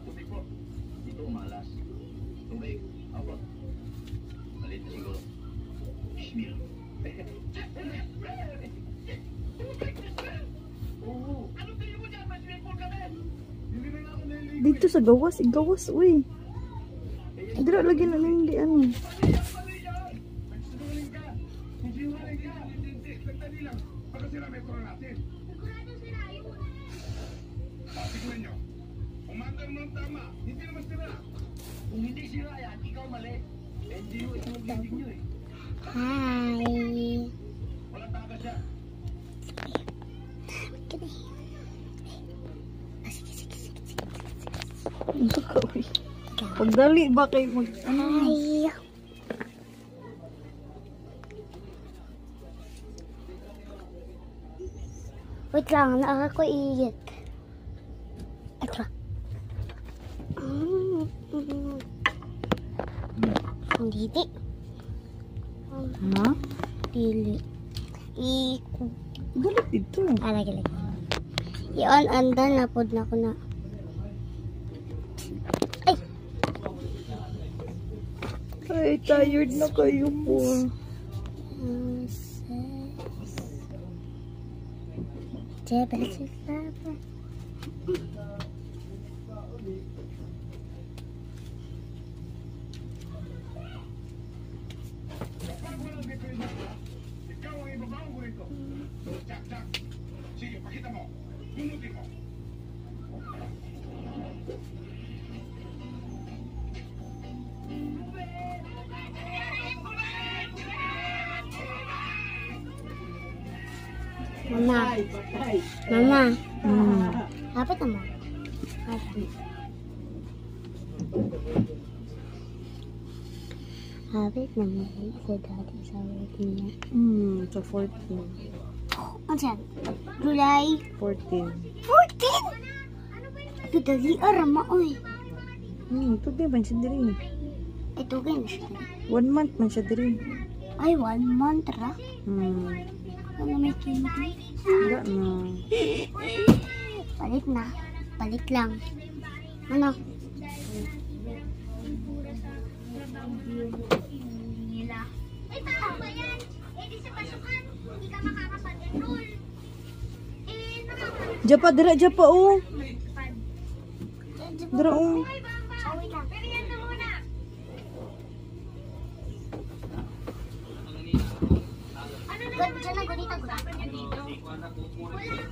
Ito malas. Tubig, awat. Malit na siguro. Shmir. Dito sa gawas, igawas, uy. Dira lagi na hindi ano. Tignan nyo. Umandan mo ng tama. Hindi naman sira. Kung hindi sira yan, ikaw mali. NGO, ito ang bibig nyo eh. Hi. Walang takas siya. Pagdali ba kayo mag... Hi. Wait lang, nakaka ko iigit. Ito. Ang diti. Ha? Dili. Galit dito. Lagi. I-on dan na pod na ko na. Ay, tired na kayo po. Ikaw ang ibabaw ko rito. Jack. Sige, pakita mo. Bunutin mo. Mama. Dapat naman. Habit naman sa dati sa work niya. Sa 14. Ano siya? July 14. 14? Ito dali arama oy. Ito din man siya diri. Ito gay na siya. 1 month man siya diri. Ay, 1 month ra. Ano may kinti? Wala na. Palit na. Palit lang. Ano? Ay, tao ba yan? Eh, di sa pasukan, hindi ka makakapag-enroll. Eh, Japa, dira oh. Dira oh. Ay, bamba. Wait lang. Merienda muna. Ano na naman yung usapan niyo dito? Wala